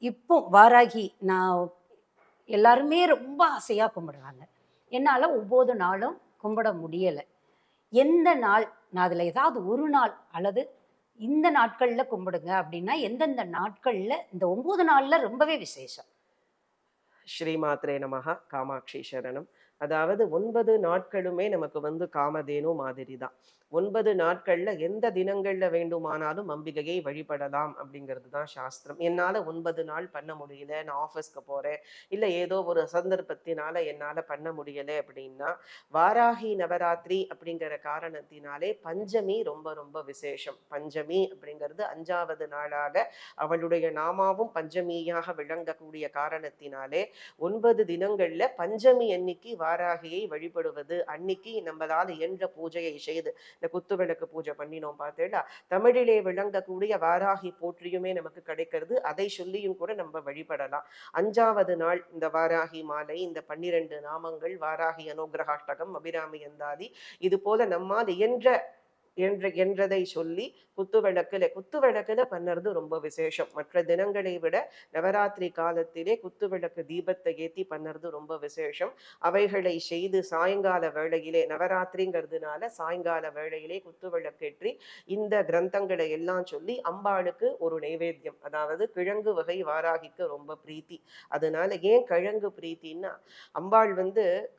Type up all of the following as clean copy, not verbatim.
இப்போ வாராகி நான் எல்லாருமே ரொம்ப ஆசையா கும்பிடுறாங்க. என்னால 9 நாளும் கும்பிட முடியல. எந்த நாள் நான் அதுல ஏதாவது ஒரு நாள் அல்லது இந்த நாட்கள்ல கும்பிடுங்க அப்படின்னா, எந்தெந்த நாட்கள்ல இந்த 9 நாள்ல ரொம்பவே விசேஷம்? ஸ்ரீமாத்ரே நமஹ காமாட்சி சரணம். அதாவது 9 நாட்களுமே நமக்கு காமதேனு மாதிரி தான். 9 நாட்கள்ல எந்த தினங்கள்ல வேண்டுமானாலும் அம்பிகையை வழிபடலாம் அப்படிங்கிறது தான் சாஸ்திரம். என்னால 9 நாள் பண்ண முடியல, நான் ஆஃபீஸ்க்கு போறேன், இல்ல ஏதோ ஒரு சந்தர்ப்பத்தினால என்னால பண்ண முடியல அப்படின்னா, வாராகி நவராத்திரி அப்படிங்கிற காரணத்தினாலே பஞ்சமி ரொம்ப ரொம்ப விசேஷம். பஞ்சமி அப்படிங்கிறது 5வது நாளாக அவளுடைய நாமாவும் பஞ்சமியாக விளங்கக்கூடிய காரணத்தினாலே 9 தினங்கள்ல பஞ்சமி அன்னைக்கு வாராகியை வழிபடுவது, அன்னைக்கு நம்மளால இயன்ற பூஜையை செய்து, இந்த குத்துவிளக்கு பூஜை பண்ணினோம் பார்த்தேடா, தமிழிலே விளங்கக்கூடிய வாராகி போற்றியுமே நமக்கு கிடைக்கிறது. அதை சொல்லியும் கூட நம்ம வழிபடலாம். 5வது நாள் இந்த வாராகி மாலை, இந்த 12 நாமங்கள், வாராகி அனுகிரகாஷ்டகம், அபிராமி அந்தாதி, இது போல நம்மால் இயன்ற என்றதை சொல்லி குத்து விளக்குல பண்ணறது ரொம்ப விசேஷம். மற்ற தினங்களை விட நவராத்திரி காலத்திலே குத்துவிளக்கு தீபத்தை ஏத்தி பண்ணறது ரொம்ப விசேஷம். அவைகளை செய்து சாயங்கால வேளையிலே, நவராத்திரிங்கிறதுனால சாயங்கால வேளையிலே குத்துவிளக்கேற்றி இந்த கிரந்தங்களை எல்லாம் சொல்லி அம்பாளுக்கு ஒரு நைவேத்தியம், அதாவது கிழங்கு வகை வாராகிக்கு ரொம்ப பிரீத்தி. அதனால ஏன் கிழங்கு பிரீத்தின்னா, அம்பாள்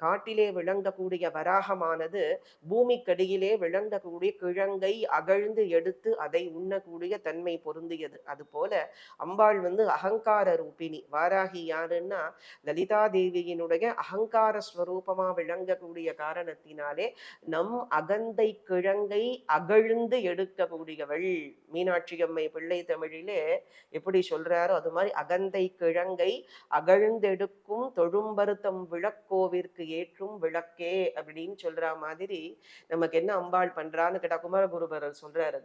காட்டிலே விளங்கக்கூடிய வராகமானது பூமிக்கடியிலே விளங்கக்கூடிய கிழங்கை அகழ்ந்து எடுத்து அதை உண்ணக்கூடிய தன்மை பொருந்தியது. அது போல அம்பாள் அகங்கார ரூபிணி. வாராகி யாருன்னா லலிதா தேவியினுடைய அகங்கார ஸ்வரூபமா விளங்கக்கூடிய காரணத்தினாலே நம் அகந்தை கிழங்கை அகழ்ந்து எடுக்கக்கூடியவள். மீனாட்சி அம்மை பிள்ளை தமிழிலே எப்படி சொல்றாரோ அது மாதிரி அகந்தை கிழங்கை அகழ்ந்தெடுக்கும் தொழும்பருத்தம் விளக்கோவிற்கு ஏற்றும் விளக்கே அப்படின்னு சொல்ற மாதிரி நமக்கு என்ன அம்பாள் பண்றான்னு கேட்டா குமரகுருபரர் சொல்றாரு.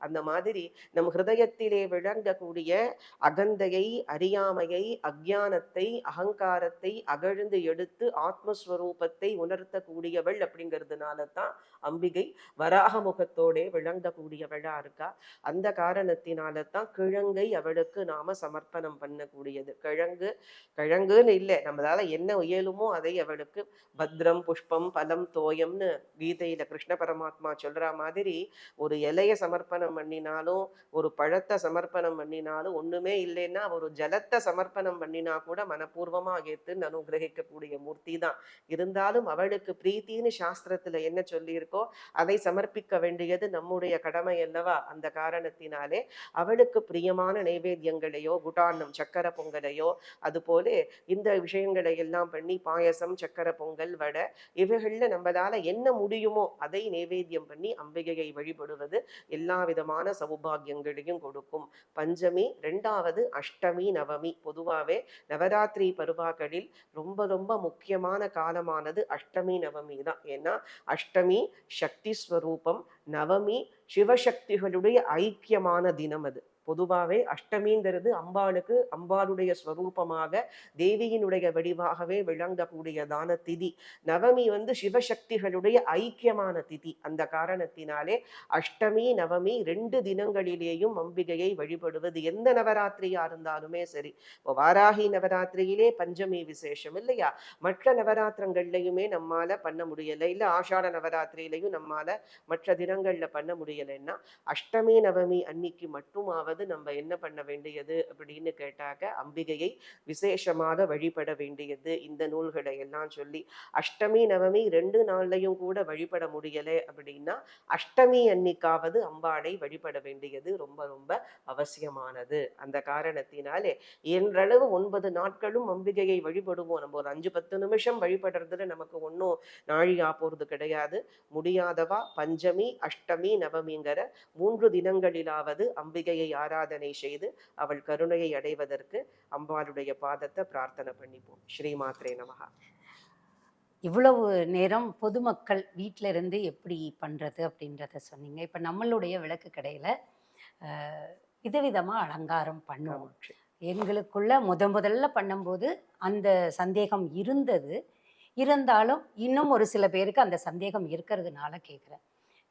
அந்த மாதிரி நம் ஹிருதயத்திலே விளங்கக்கூடிய அகந்தையை, அறியாமையை, அஜானத்தை, அகங்காரத்தை அகழ்ந்து எடுத்து ஆத்மஸ்வரூபத்தை உணர்த்தக்கூடியவள். அப்படிங்கிறதுனால தான் அம்பிகை வராக முகத்தோடே விளங்கக்கூடியவளா இருக்கா. அந்த காரணத்தினால தான் கிழங்கை அவளுக்கு நாம சமர்ப்பணம் பண்ணக்கூடியது. கிழங்குன்னு இல்லை, நம்மளால என்ன இயலுமோ அதை அவளுக்கு பத்ரம் புஷ்பம் பலம் தோயம்னு கீதையில கிருஷ்ண பரமாத்மா சொல்ற மாதிரி ஒரு இலைய சமர்ப்பணம் பண்ணினாலும், ஒரு பழத்தை சமர்ப்பணம் பண்ணினாலும், ஒண்ணுமே இல்லைன்னா ஒரு ஜலத்தை சமர்ப்பணம் பண்ணினா கூட மனப்பூர்வமா ஏத்துன்னு அனுகிரகிக்கக்கூடிய மூர்த்தி தான். இருந்தாலும் அவளுக்கு பிரீத்தின்னு சாஸ்திரத்துல என்ன சொல்லியிருக்கோ அதை சமர்ப்பிக்க வேண்டியது நம்முடைய கடமை அல்லவா. அந்த காரணத்தினாலே அவளுக்கு பிரியமான நைவேத்தியங்களையோ, குட்டாண்ணம் சக்கரை பொங்கலையோ, அது போல இந்த விஷயங்களை எல்லாம் பண்ணி பாயசம், சக்கரை பொங்கல், வடை, இவைகள்ல நம்மளால என்ன முடியுமோ அதை நைவேத்தியம் பண்ணி அம்பிகையை வழிபடுவது எல்லா விதமான சௌபாகியங்களையும் கொடுக்கும். பஞ்சமி, 2வது அஷ்டமி, நவமி. பொதுவாகவே நவராத்திரி பருவாக்களில் ரொம்ப ரொம்ப முக்கியமான காலமானது அஷ்டமி நவமி தான். ஏன்னா அஷ்டமி சக்தி ஸ்வரூபம், நவமி சிவசக்திகளுடைய ஐக்கியமான தினம். அது பொதுவாகவே அஷ்டமிங்கிறது அம்பாளுடைய ஸ்வரூபமாக தேவியினுடைய வடிவாகவே விளங்கக்கூடியதான திதி. நவமி சிவசக்திகளுடைய ஐக்கியமான திதி. அந்த காரணத்தினாலே அஷ்டமி நவமி 2 தினங்களிலேயும் அம்பிகையை வழிபடுவது எந்த நவராத்திரியா இருந்தாலுமே சரி. இப்போ வாராகி நவராத்திரியிலே பஞ்சமி விசேஷம் இல்லையா, மற்ற நவராத்திரங்கள்லையுமே நம்மால பண்ண முடியலை, இல்லை ஆஷாட நவராத்திரியிலையும் நம்மால மற்ற தினங்கள்ல பண்ண முடியலைன்னா அஷ்டமி நவமி அன்னைக்கு மட்டுமாவது நம்ம என்ன பண்ண வேண்டியது அப்படின்னு கேட்டாக்க அம்பிகையை விசேஷமாக வழிபட வேண்டியது. இந்த நூல்களை எல்லாம் சொல்லி அஷ்டமி நவமி 2 நாள்லையும் கூட வழிபட முடியலை அப்படின்னா அஷ்டமி அன்னைக்காவது அம்பாளை வழிபட வேண்டியது ரொம்ப ரொம்ப அவசியமானது. அந்த காரணத்தினாலே என்றளவு 9 நாட்களும் அம்பிகையை வழிபடுவோம். நம்ம ஒரு 5-10 நிமிஷம் வழிபடுறதுல நமக்கு ஒன்றும் நாழியா போறது கிடையாது. முடியாதவா பஞ்சமி அஷ்டமி நவமிங்கிற 3 தினங்களிலாவது அம்பிகையை ஆராதனை செய்து அவள் கருணையை அடைவதற்கு அம்பாளுடைய பாதத்தை பிரார்த்தனை பண்ணிப்போம். ஸ்ரீமாத்ரே நமஹா. இவ்வளவு நேரம் பொதுமக்கள் வீட்டில இருந்து எப்படி பண்றது அப்படின்றத சொன்னீங்க. இப்ப நம்மளுடைய விளக்கு கடையில விதவிதமா அலங்காரம் பண்ணுவோம். எங்களுக்குள்ள முதல்ல பண்ணும்போது அந்த சந்தேகம் இருந்தது. இருந்தாலும் இன்னும் ஒரு சில பேருக்கு அந்த சந்தேகம் இருக்கிறதுனால கேட்குறேன்.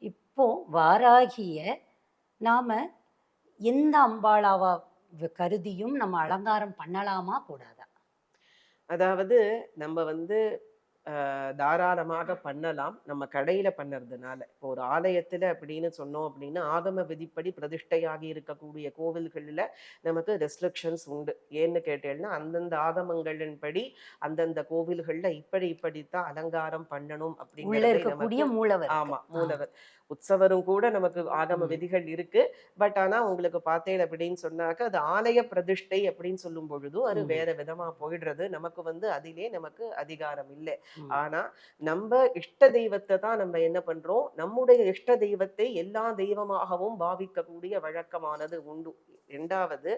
இப்போ வாராகிய நாம எந்த அம்பாளாவா கருதியும் நம்ம அலங்காரம் பண்ணலாமா கூடாதா? அதாவது நம்ம வந்து தாராளமாக பண்ணலாம். நம்ம கடையில பண்ணறதுனால. இப்போ ஒரு ஆலயத்துல அப்படின்னு சொன்னோம் அப்படின்னா, ஆகம விதிப்படி பிரதிஷ்டையாகி இருக்கக்கூடிய கோவில்கள்ல நமக்கு ரெஸ்ட்ரிக்ஷன்ஸ் உண்டு. ஏன்னு கேட்டேன்னா, அந்தந்த ஆகமங்களின்படி அந்தந்த கோவில்கள்ல இப்படித்தான் அலங்காரம் பண்ணணும் உள்ள அப்படிங்கிறதை இருக்கக்கூடிய நமக்கு மூலவருக்கு. ஆமா. ஆ. மூலவர். உற்சவரும் கூட நமக்கு ஆகம ம். விதிகள் இருக்கு. பட் ஆனா உங்களுக்கு பார்த்தேன் அப்படின்னு சொன்னாக்க, அது ஆலய பிரதிஷ்டை அப்படின்னு சொல்லும் பொழுது, அது ம். வேற விதமா போயிடுறது. நமக்கு வந்து அதிலே நமக்கு அதிகாரம் இல்ல. ம். ஆனா, நம்ப இஷ்ட தெய்வத்த தான் நம்ம என்ன பண்றோம், நம்முடைய இஷ்ட தெய்வத்தை எல்லா தெய்வமாகவும் பாவிக்கக்கூடிய வழக்கமானது உண்டு. 2வது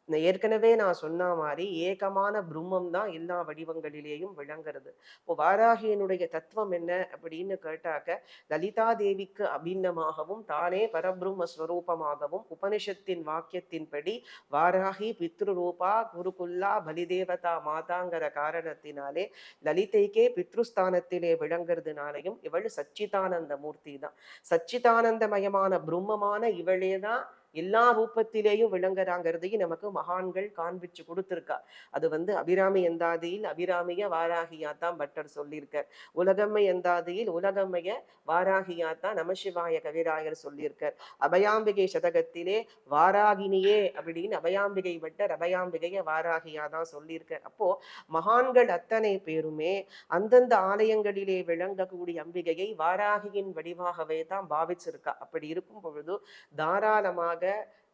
ஏற்கனவே நான் சொன்ன மாரி ஏகமான பிரம்மம் தான் எல்லா வடிவங்களிலேயும் விளங்குறது. இப்போ வாராகியினுடைய தத்துவம் என்ன அப்படின்னு கேட்டாக்க, லலிதா தேவிக்கு அபின்னமாகவும், தானே பரபிரம்ம ஸ்வரூபமாகவும், உபனிஷத்தின் வாக்கியத்தின்படி வாராகி பித்ருரூபா குருகுல்லா பலிதேவதா மாதாங்கிற காரணத்தினாலே, லலிதைக்கே பித்ருஸ்தானத்திலே விளங்குறதுனாலையும் இவள் சச்சிதானந்த மூர்த்தி தான். சச்சிதானந்தமயமான பிரம்மமான இவளே தான் எல்லா ரூபத்திலேயும் விளங்குறாங்கிறதையும் நமக்கு மகான்கள் காண்பிச்சு கொடுத்திருக்கா. அது வந்து அபிராமி எந்தாதியில் அபிராமிய வாராகியா தான் பட்டர் சொல்லியிருக்கார். உலகம்மை எந்தாதியில் உலகம்மைய வாராகியா தான் நமசிவாய கவிராயர் சொல்லியிருக்கார். அபயாம்பிகை சதகத்திலே வாராகினியே அப்படின்னு அபயாம்பிகை பட்டர் அபயாம்பிகைய வாராகியா தான் சொல்லியிருக்கார். அப்போ மகான்கள் அத்தனை பேருமே அந்தந்த ஆலயங்களிலே விளங்கக்கூடிய அம்பிகையை வாராகியின் வடிவாகவே தான் பாவிச்சிருக்கா. அப்படி இருக்கும் பொழுது தாராளமாக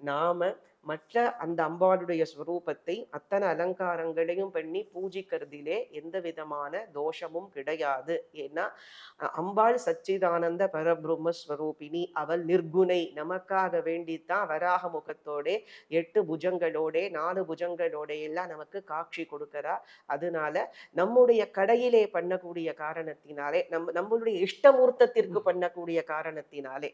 நாம மற்ற அந்த அம்பாளுடைய ஸ்வரூபத்தை அத்தனை அலங்காரங்களையும் பண்ணி பூஜிக்கிறதிலே எந்த விதமான தோஷமும் கிடையாது. ஏன்னா அம்பாள் சச்சிதானந்த பரபிரம்ம ஸ்வரூபிணி, அவள் நிர்குணை. நமக்காக வேண்டித்தான் வராக முகத்தோட 8 புஜங்களோட 4 புஜங்களோட எல்லாம் நமக்கு காட்சி கொடுக்கிறா. அதனால நம்முடைய கடையிலே பண்ணக்கூடிய காரணத்தினாலே, நம்மளுடைய இஷ்டமூர்த்தத்திற்கு பண்ணக்கூடிய காரணத்தினாலே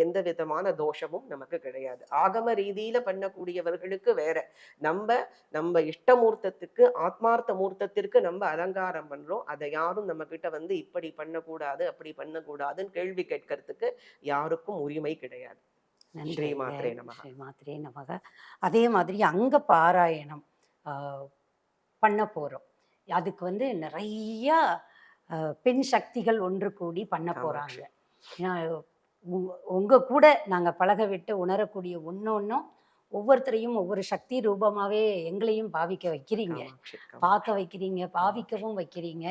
எந்த விதமான தோஷமும் நமக்கு கிடையாது. ஆகம ரீதியில பண்ணக்கூடியவர்களுக்கு வேற. நம்ம நம்ம இஷ்டமூர்த்தத்துக்கு ஆத்மார்த்த மூர்த்தத்திற்கு நம்ம அலங்காரம் பண்றோம். அதை யாரும் நம்ம கிட்ட வந்து இப்படி பண்ணக்கூடாது அப்படி பண்ணக்கூடாதுன்னு கேள்வி கேட்கறதுக்கு யாருக்கும் உரிமை கிடையாது. ஸ்ரீ நன்றிங்க. மாத்ரே நமஹ. ஸ்ரீ மாத்ரே நமக. அதே மாதிரி அங்க பாராயணம் ஆ, பண்ண போறோம். அதுக்கு வந்து நிறைய பெண் சக்திகள் ஒன்று கூடி பண்ண போறாங்க. காமாட்சி. ஏன்னா உங்க கூட நாங்க பழக விட்டு உணரக்கூடிய ஒன்னொன்னும் ஒவ்வொருத்தரையும் ஒவ்வொரு சக்தி ரூபமாவே எங்களையும் பாவிக்க வைக்கிறீங்க. காமாட்சி. பார்க்க காமாட்சி. வைக்கிறீங்க, காமாட்சி. பாவிக்கவும் வைக்கிறீங்க.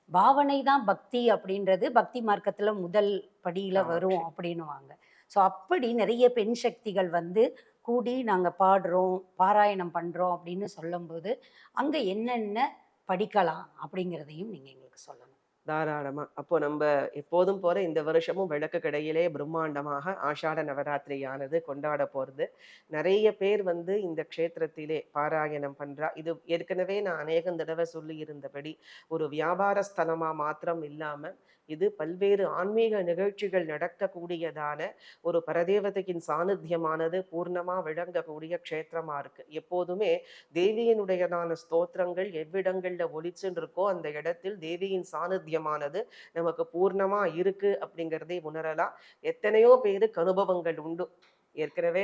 பாவனை தான் பக்தி அப்படின்றது பக்தி மார்க்கத்துல முதல் படியில வரும் காமாட்சி. அப்படின்னுவாங்க. ஸோ அப்படி நிறைய பெண் சக்திகள் வந்து கூடி நாங்க பாடுறோம், பாராயணம் பண்றோம் அப்படின்னு சொல்லும்போது, அங்க என்னென்ன படிக்கலாம் அப்படிங்கிறதையும் நீங்க எங்களுக்கு சொல்லணும். தாராளமா. அப்போ நம்ப எப்போதும் போல இந்த வருஷமும் விளக்கு கடையிலே பிரம்மாண்டமாக ஆஷாட நவராத்திரியானது கொண்டாட போறது. நெறைய பேர் வந்து இந்த க்ஷேத்திரத்திலே பாராயணம் பண்றா. இது ஏற்கனவே நான் அநேகம் தடவ சொல்லி இருந்தபடி, ஒரு வியாபார ஸ்தலமா மாத்திரம் இல்லாம, இது பல்வேறு ஆன்மீக நிகழ்ச்சிகள் நடக்கக்கூடியதான ஒரு பரதேவதையின் சாநித்தியமானது பூர்ணமா விளங்கக்கூடிய க்ஷேத்திரமா இருக்கு. எப்போதுமே தேவியினுடையதான ஸ்தோத்திரங்கள் எவ்விடங்கள்ல ஒலிச்சுன்னு இருக்கோ அந்த இடத்தில் தேவியின் சாநித்தியமானது நமக்கு பூர்ணமா இருக்கு அப்படிங்கிறதை உணரலாம். எத்தனையோ பேருக்கு அனுபவங்கள் உண்டு. ஏற்கனவே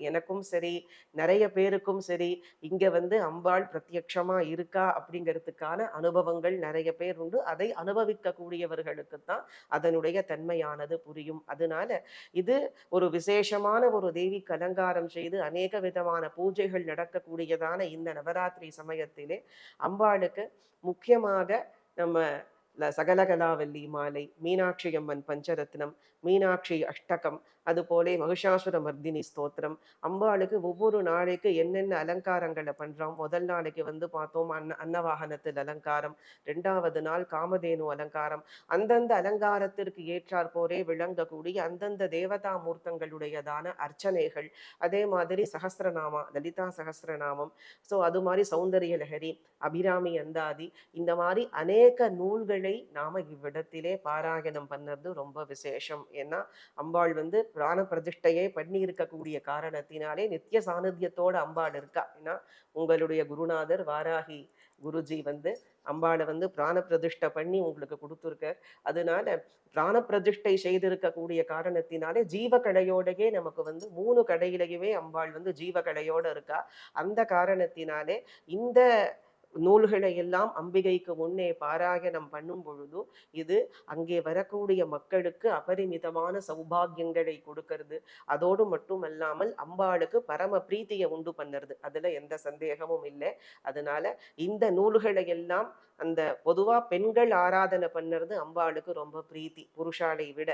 எனக்கும் சரி, நிறைய பேருக்கும் சரி, இங்க வந்து அம்பாள் பிரத்யக்ஷமா இருக்கா அப்படிங்கிறதுக்கான அனுபவங்கள் நிறைய பேர் உண்டு. அதை அனுபவிக்க கூடியவர்களுக்கு தான் அதனுடைய தன்மையானது புரியும். அதனால இது ஒரு விசேஷமான ஒரு தேவிக்கு அலங்காரம் செய்து அநேக விதமான பூஜைகள் நடக்கக்கூடியதான இந்த நவராத்திரி சமயத்திலே அம்பாளுக்கு முக்கியமாக நம்ம சகலகலாவல்லி மாலை, மீனாட்சி அம்மன் பஞ்சரத்னம், மீனாட்சி அஷ்டகம், அதுபோல மகிஷாசுர மர்தினி ஸ்தோத்திரம், அம்பாளுக்கு ஒவ்வொரு நாளைக்கு என்னென்ன அலங்காரங்களை பண்றோம். முதல் நாளைக்கு வந்து பார்த்தோம் அன்னவாகனத்தில் அலங்காரம், 2வது நாள் காமதேனு அலங்காரம். அந்தந்த அலங்காரத்திற்கு ஏற்றாற் போரே விளங்கக்கூடிய அந்தந்த தேவதா மூர்த்தங்களுடையதான அர்ச்சனைகள். அதே மாதிரி சகஸ்ரநாமா, லலிதா சகஸ்ரநாமம். ஸோ அது மாதிரி சௌந்தரிய லஹரி, அபிராமி அந்தாதி, இந்த மாதிரி அநேக நூல்களை நாம இவ்விடத்திலே பாராயணம் பண்ணது ரொம்ப விசேஷம். ஏன்னா அம்பாள் வந்து பிராண பிரதிஷ்டையே பண்ணி இருக்கக்கூடிய காரணத்தினாலே நித்திய சாநித்தியத்தோட அம்பாள் இருக்கா. ஏன்னா உங்களுடைய குருநாதர் வாராகி குருஜி வந்து அம்பாளை வந்து பிராண பிரதிஷ்டை பண்ணி உங்களுக்கு கொடுத்துருக்கார். அதனால பிராண பிரதிஷ்டை செய்திருக்கக்கூடிய காரணத்தினாலே ஜீவகலையோடயே நமக்கு வந்து 3 கடையிலேயுமே அம்பாள் வந்து ஜீவகலையோட இருக்கா. அந்த காரணத்தினாலே இந்த நூல்களை எல்லாம் அம்பிகைக்கு முன்னே பாராயணம் பண்ணும் பொழுது இது அங்கே வரக்கூடிய மக்களுக்கு அபரிமிதமான சௌபாகியங்களை கொடுக்கிறது. அதோடு மட்டுமல்லாமல் அம்பாளுக்கு பரம பிரீத்தியை உண்டு பண்ணுறது, அதுல எந்த சந்தேகமும் இல்லை. அதனால இந்த நூல்களை எல்லாம் அந்த பொதுவா பெண்கள் ஆராதனை பண்ணுறது அம்பாளுக்கு ரொம்ப பிரீத்தி, புருஷாலை விட.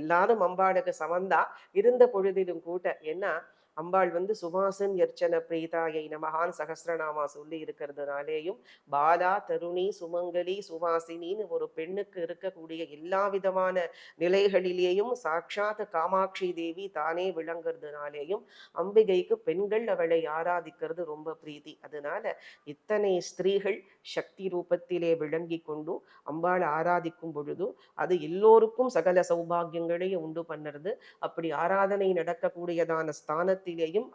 எல்லாரும் அம்பாளுக்கு சமந்தா இருந்த பொழுதிலும் கூட, ஏன்னா அம்பாள் வந்து சுவாசன் எர்ச்சன பிரீதாயை நமகான் சகஸ்ரநாமா சொல்லி இருக்கிறதுனாலேயும் பாலா தருணி சுமங்கலி சுவாசினின்னு ஒரு பெண்ணுக்கு இருக்கக்கூடிய எல்லா விதமான நிலைகளிலேயும் சாட்சாத் காமாட்சி தேவி தானே விளங்குறதுனாலேயும் அம்பிகைக்கு பெண்கள் அவளை ஆராதிக்கிறது ரொம்ப பிரீதி. அதனால இத்தனை ஸ்திரீகள் சக்தி ரூபத்திலே விளங்கி கொண்டு அம்பாள் ஆராதிக்கும் பொழுது அது எல்லோருக்கும் சகல சௌபாகியங்களையும் உண்டு பண்ணுறது. அப்படி ஆராதனை நடக்கக்கூடியதான ஸ்தானத்திலேயும்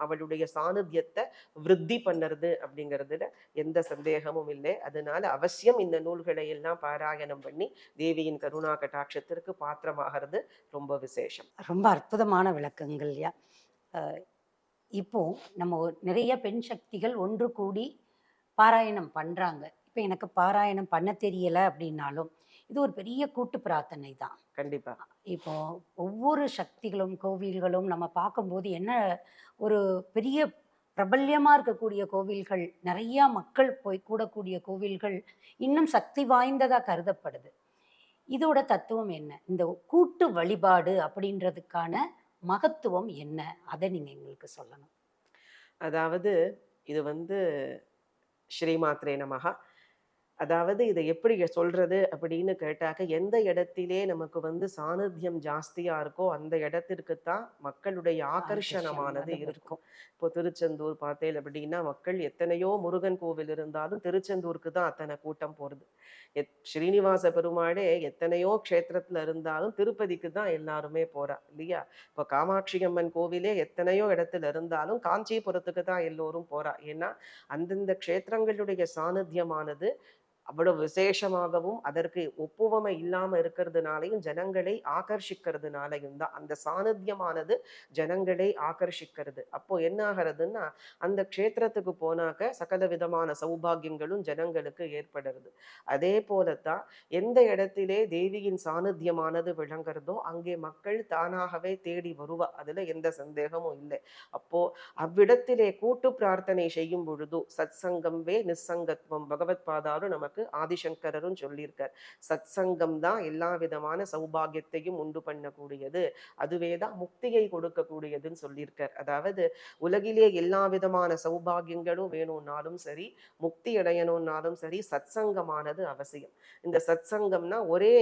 அவளுடைய சாநித்தியத்தை விருத்தி பண்ணுறது அப்படிங்கிறதுல எந்த சந்தேகமும் இல்லை. அதனால அவசியம் இந்த நூல்களை எல்லாம் பாராயணம் பண்ணி தேவியின் கருணா கட்டாட்சத்திற்கு பாத்திரமாகிறது ரொம்ப விசேஷம். ரொம்ப அற்புதமான விளக்கங்கள் ஐயா. இப்போ நம்ம நிறைய பெண் சக்திகள் ஒன்று கூடி பாராயணம் பண்றாங்க. இப்போ எனக்கு பாராயணம் பண்ண தெரியல அப்படின்னாலும் இது ஒரு பெரிய கூட்டு பிரார்த்தனை தான். கண்டிப்பா. இப்போ ஒவ்வொரு சக்திகளும் கோவில்களும் நம்ம பார்க்கும்போது என்ன ஒரு பெரிய பிரபல்யமா இருக்கக்கூடிய கோவில்கள், நிறைய மக்கள் போய் கூடக்கூடிய கோவில்கள் இன்னும் சக்தி வாய்ந்ததா கருதப்படுது. இதோட தத்துவம் என்ன? இந்த கூட்டு வழிபாடு அப்படின்றதுக்கான மகத்துவம் என்ன? அதை நீங்க எங்களுக்கு சொல்லணும். அதாவது இது வந்து ஸ்ரீமாத்ரே நமஹா. அதாவது இதை எப்படி சொல்றது அப்படின்னு கேட்டாக்க, எந்த இடத்திலே நமக்கு வந்து சாநித்தியம் ஜாஸ்தியா இருக்கோ அந்த இடத்திற்குத்தான் மக்களுடைய ஆகர்ஷணமானது இருக்கும். இப்போ திருச்செந்தூர் பார்த்தேன் அப்படின்னா மக்கள் எத்தனையோ முருகன் கோவில் இருந்தாலும் திருச்செந்தூருக்கு தான் அத்தனை கூட்டம் போறது. ஸ்ரீனிவாச பெருமாளே எத்தனையோ க்ஷேத்திரத்துல இருந்தாலும் திருப்பதிக்கு தான் எல்லாருமே போறா இல்லையா? இப்போ காமாட்சி அம்மன் கோவிலே எத்தனையோ இடத்துல இருந்தாலும் காஞ்சிபுரத்துக்கு தான் எல்லோரும் போறா. ஏன்னா அந்தந்த க்ஷேத்திரங்களுடைய சாநித்தியமானது அவ்வளவு விசேஷமாகவும் அதற்கு ஒப்புவமை இல்லாம இருக்கிறதுனாலையும் ஜனங்களை ஆகர்ஷிக்கிறதுனாலையும் தான் அந்த சாநித்தியமானது ஜனங்களை ஆகர்ஷிக்கிறது. அப்போ என்ன ஆகிறதுன்னா அந்த க்ஷேத்திரத்துக்கு போனாக்க சகல விதமான சௌபாகியங்களும் ஜனங்களுக்கு ஏற்படுறது. அதே போலத்தான் எந்த இடத்திலே தேவியின் சாநித்தியமானது விளங்குறதோ அங்கே மக்கள் தானாகவே தேடி வருவா, அதுல எந்த சந்தேகமும் இல்லை. அப்போ அவ்விடத்திலே கூட்டு பிரார்த்தனை செய்யும் பொழுது சத் சங்கம் வே நிசங்கத்துவம் பகவத் பாதாரும் நமக்கு ஆதிசங்கரரும் சொல்லியிருக்கார். சத் சங்கம் தான் எல்லா விதமான சௌபாகியத்தையும் உண்டு பண்ணக்கூடியது, அதுவேதான் முக்தியை கொடுக்கக்கூடியதுன்னு சொல்லியிருக்கார். அதாவது உலகிலே எல்லா விதமான சௌபாகியங்களும் வேணும்னாலும் சரி, முக்தி அடையணும்னாலும் சரி, சத் சங்கமானது அவசியம். இந்த சத் சங்கம்னா ஒரே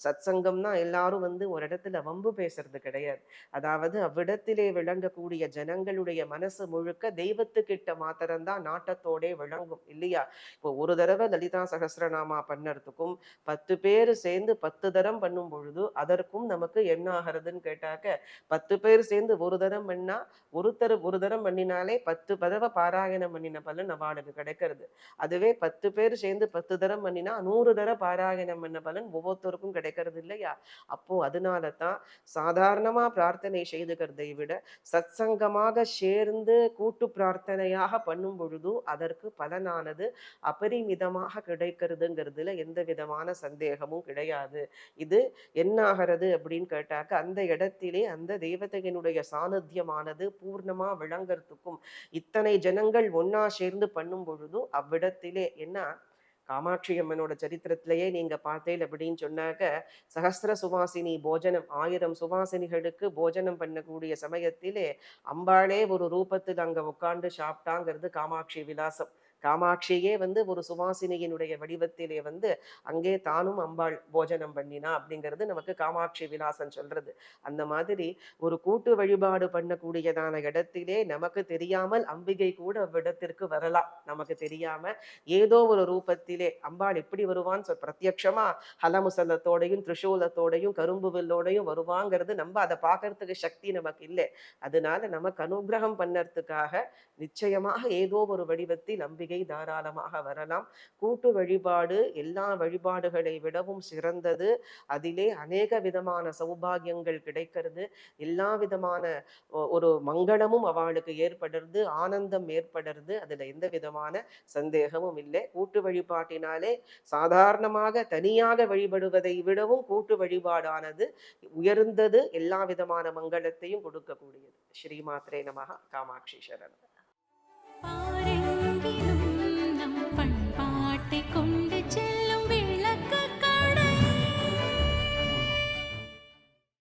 சத் சங்கம்னா எல்லாரும் வந்து ஒரு இடத்துல வம்பு பேசுறது கிடையாது. அதாவது அவ்விடத்திலே விளங்கக்கூடிய ஜனங்களுடைய மனசு முழுக்க தெய்வத்துக்கிட்ட மாத்திரம்தான் நாட்டத்தோடே விளங்கும் இல்லையா? இப்போ ஒரு தடவை லலிதா சகஸ்ரநாமா பண்ணறதுக்கும் 10 பேர் சேர்ந்து 10 தரம் பண்ணும் பொழுது அதற்கும் நமக்கு என்ன ஆகிறதுன்னு கேட்டாக்க, 10 பேர் சேர்ந்து ஒரு தரம் பண்ணா ஒருத்தர் ஒரு தரம் பண்ணினாலே 10 தடவை பாராயணம் பண்ணின பலன் அவளுக்கு கிடைக்கிறது. அதுவே 10 பேர் சேர்ந்து 10 தரம் பண்ணினா 100 தர பாராயணம் பண்ண பலன் ஒவ்வொருத்தருக்கும் கிடைக்கிறது இல்லையா? அப்போ அதனால தான் சாதாரணமா பிரார்த்தனை செய்துக்கிறதை விட சத் சங்கமாக சேர்ந்து கூட்டு பிரார்த்தனையாக பண்ணும் பொழுது அதற்கு பலனானது அபரிமிதமாக கிடைக்கிறதுங்கிறதுல எந்த விதமான சந்தேகமும் கிடையாது. இது என்ன ஆகிறது அப்படின்னு கேட்டாக்க, அந்த இடத்திலே அந்த தேவதையினுடைய சாநித்தியமானது பூர்ணமா விளங்கறதுக்கும் இத்தனை ஜனங்கள் ஒன்னா சேர்ந்து பண்ணும் பொழுது அவ்விடத்திலே என்ன காமாட்சி அம்மனோட சரித்திரத்திலேயே நீங்க பார்த்தேன் அப்படின்னு சொன்னாக்க, சகஸ்ர சுவாசினி போஜனம் 1000 சுவாசினிகளுக்கு போஜனம் பண்ணக்கூடிய சமயத்திலே அம்பாளே ஒரு ரூபத்தில் அங்க உட்கார்ந்து சாப்பிட்டாங்கிறது காமாட்சி விலாசம். காமாட்சியே வந்து ஒரு சுவாசினியினுடைய வடிவத்திலே வந்து அங்கே தானும் அம்பாள் போஜனம் பண்ணினா அப்படிங்கிறது நமக்கு காமாட்சி விலாசம் சொல்றது. அந்த மாதிரி ஒரு கூட்டு வழிபாடு பண்ணக்கூடியதான இடத்திலே நமக்கு தெரியாமல் அம்பிகை கூட அவ்விடத்திற்கு வரலாம். நமக்கு தெரியாம ஏதோ ஒரு ரூபத்திலே அம்பாள் எப்படி வருவான்னு பிரத்யட்சமா ஹலமுசலத்தோடையும் திரிசூலத்தோடையும் கரும்பு வில்லோடையும் வருவாங்கிறது நம்ம அதை பார்க்கறதுக்கு சக்தி நமக்கு இல்லை. அதனால நமக்கு அனுகிரகம் பண்ணறதுக்காக நிச்சயமாக ஏதோ ஒரு வடிவத்தில் அம்பிகை அம்பிகை தாராளமாக வரலாம். கூட்டு வழிபாடு எல்லா வழிபாடுகளை விடவும் சிறந்தது. அதிலே அநேக விதமான சௌபாகியங்கள் கிடைக்கிறது. எல்லா விதமான ஒரு மங்களமும் அவளுக்கு ஏற்படுறது, ஆனந்தம் ஏற்படுறது. அதுல எந்த விதமான சந்தேகமும் இல்லை. கூட்டு வழிபாட்டினாலே சாதாரணமாக தனியாக வழிபடுவதை விடவும் கூட்டு வழிபாடானது உயர்ந்தது, எல்லா விதமான மங்களத்தையும் கொடுக்கக்கூடியது. ஸ்ரீமாத்ரே நமஹ. காமாட்சி சரணம்.